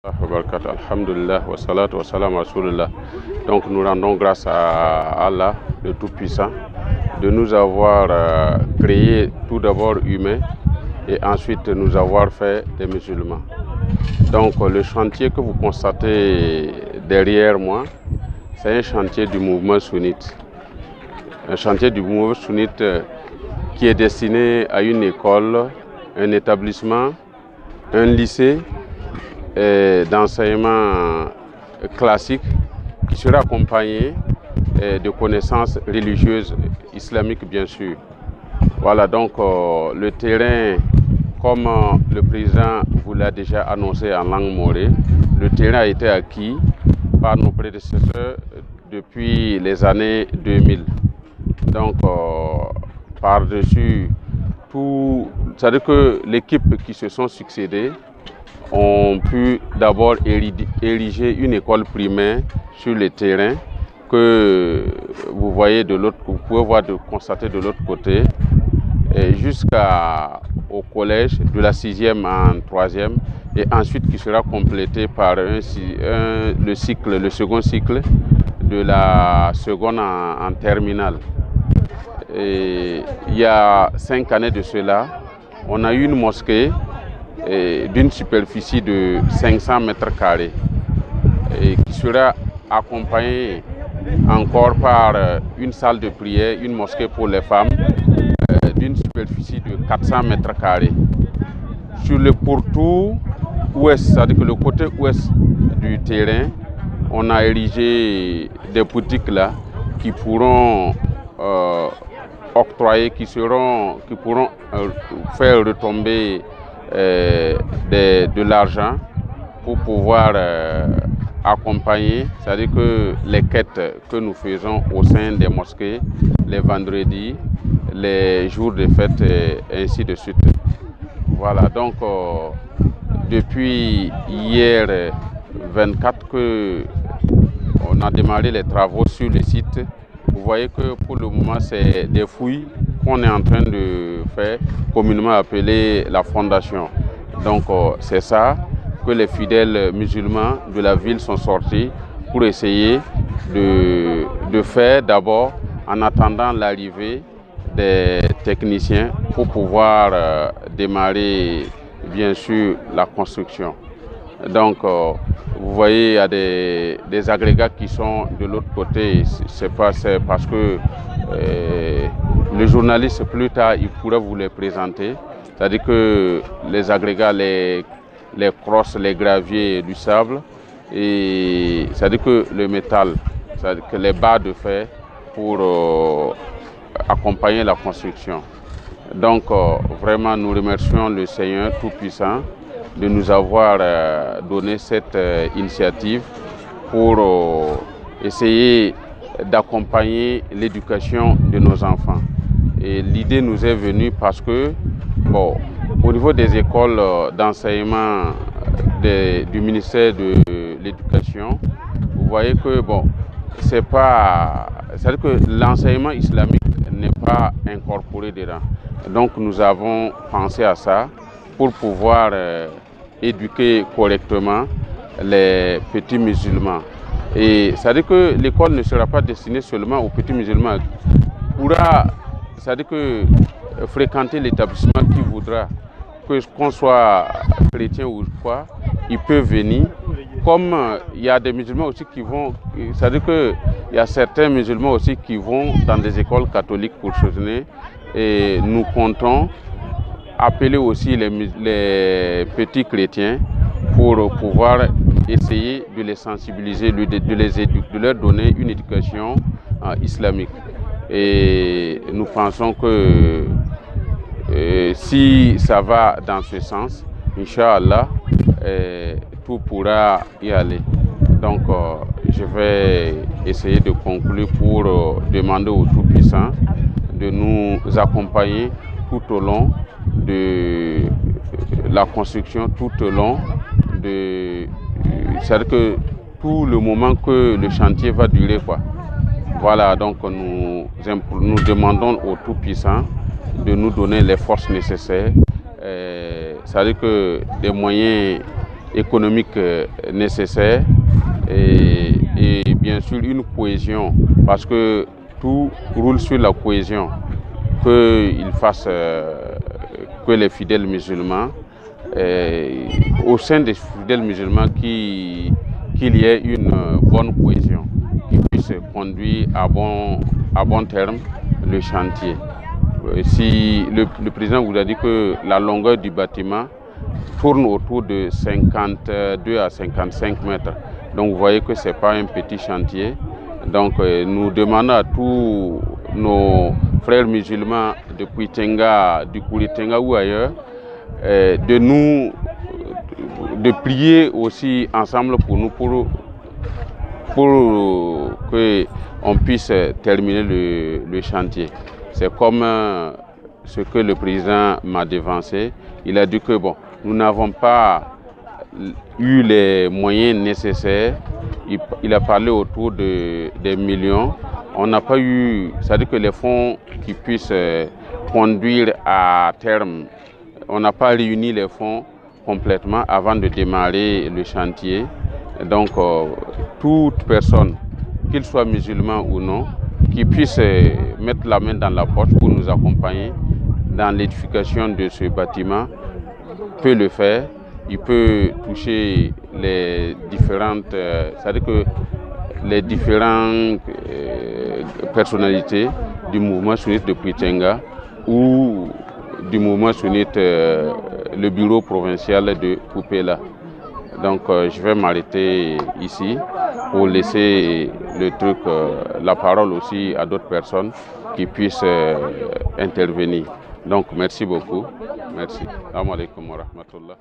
Alhamdulillah, wa salatu wa salam à Rasulullah. Donc nous rendons grâce à Allah, le Tout-Puissant, de nous avoir créé tout d'abord humains et ensuite nous avoir fait des musulmans. Donc le chantier que vous constatez derrière moi, c'est un chantier du mouvement sunnite. Un chantier du mouvement sunnite qui est destiné à une école, un établissement, un lycée d'enseignement classique qui sera accompagné de connaissances religieuses islamiques bien sûr. Voilà donc le terrain, comme le président vous l'a déjà annoncé en langue morée, le terrain a été acquis par nos prédécesseurs depuis les années 2000. Donc par-dessus tout, c'est-à-dire que l'équipe qui se sont succédés ont pu d'abord ériger une école primaire sur le terrain que vous voyez de l'autre, vous pouvez voir constater de l'autre côté, jusqu'au collège de la 6e en 3e et ensuite qui sera complété par le second cycle de la seconde en terminale. Et il y a 5 années de cela, on a eu une mosquée d'une superficie de 500 mètres carrés et qui sera accompagnée encore par une salle de prière, une mosquée pour les femmes d'une superficie de 400 mètres carrés. Sur le pourtour ouest, c'est-à-dire que le côté ouest du terrain, on a érigé des boutiques là qui pourront octroyer, qui pourront faire retomber de l'argent pour pouvoir accompagner, c'est-à-dire que les quêtes que nous faisons au sein des mosquées, les vendredis, les jours de fête et ainsi de suite. Voilà, donc depuis hier 24 que on a démarré les travaux sur le site. Vous voyez que pour le moment, c'est des fouilles qu'on est en train de faire, communément appelée la fondation. Donc c'est ça que les fidèles musulmans de la ville sont sortis pour essayer de faire d'abord en attendant l'arrivée des techniciens pour pouvoir démarrer bien sûr la construction. Donc vous voyez, il y a des agrégats qui sont de l'autre côté. C'est parce que le journaliste plus tard il pourrait vous les présenter. C'est-à-dire que les agrégats, les crosses, les graviers du sable, et c'est-à-dire que le métal, c'est-à-dire que les barres de fer pour accompagner la construction. Donc vraiment nous remercions le Seigneur Tout-Puissant de nous avoir donné cette initiative pour essayer d'accompagner l'éducation de nos enfants. Et l'idée nous est venue parce que, bon, au niveau des écoles d'enseignement du ministère de l'Éducation, vous voyez que, bon, c'est-à-dire que l'enseignement islamique n'est pas incorporé dedans. Donc nous avons pensé à ça pour pouvoir éduquer correctement les petits musulmans. Et c'est-à-dire que l'école ne sera pas destinée seulement aux petits musulmans. C'est-à-dire que fréquenter l'établissement qui voudra, qu'on soit chrétien ou quoi, il peut venir. Comme il y a des musulmans aussi qui vont, c'est-à-dire qu'il y a certains musulmans aussi qui vont dans des écoles catholiques pour soutenir. Et nous comptons appeler aussi les petits chrétiens pour pouvoir essayer de les sensibiliser, de leur donner une éducation islamique. Et nous pensons que si ça va dans ce sens, Inch'Allah, tout pourra y aller. Donc je vais essayer de conclure pour demander au Tout-Puissant de nous accompagner tout au long de la construction, tout au long de... C'est-à-dire que tout le moment que le chantier va durer, quoi. Voilà, donc nous demandons au Tout-Puissant de nous donner les forces nécessaires. C'est-à-dire que des moyens économique nécessaire et bien sûr une cohésion, parce que tout roule sur la cohésion, que les fidèles musulmans, au sein des fidèles musulmans, qu'il y ait une bonne cohésion, qui puisse conduire à bon terme le chantier. Si le président vous a dit que la longueur du bâtiment tourne autour de 52 à 55 mètres, donc vous voyez que ce n'est pas un petit chantier. Donc nous demandons à tous nos frères musulmans de Puitenga, du Koulitenga ou ailleurs, de prier aussi ensemble pour nous, pour qu'on puisse terminer le chantier. C'est comme ce que le président m'a devancé. Il a dit que bon, nous n'avons pas eu les moyens nécessaires. Il a parlé autour des millions. On n'a pas eu, c'est-à-dire que les fonds qui puissent conduire à terme, on n'a pas réuni les fonds complètement avant de démarrer le chantier. Donc, toute personne, qu'il soit musulman ou non, qui puisse mettre la main dans la poche pour nous accompagner dans l'édification de ce bâtiment, peut le faire. Il peut toucher les différentes, c'est-à-dire que les différentes personnalités du mouvement sunnite de Puitenga ou du mouvement sunnite, le bureau provincial de Poupéla. Donc je vais m'arrêter ici pour laisser la parole aussi à d'autres personnes qui puissent intervenir. Donc merci beaucoup. Merci. Assalamu alaikum wa rahmatullah.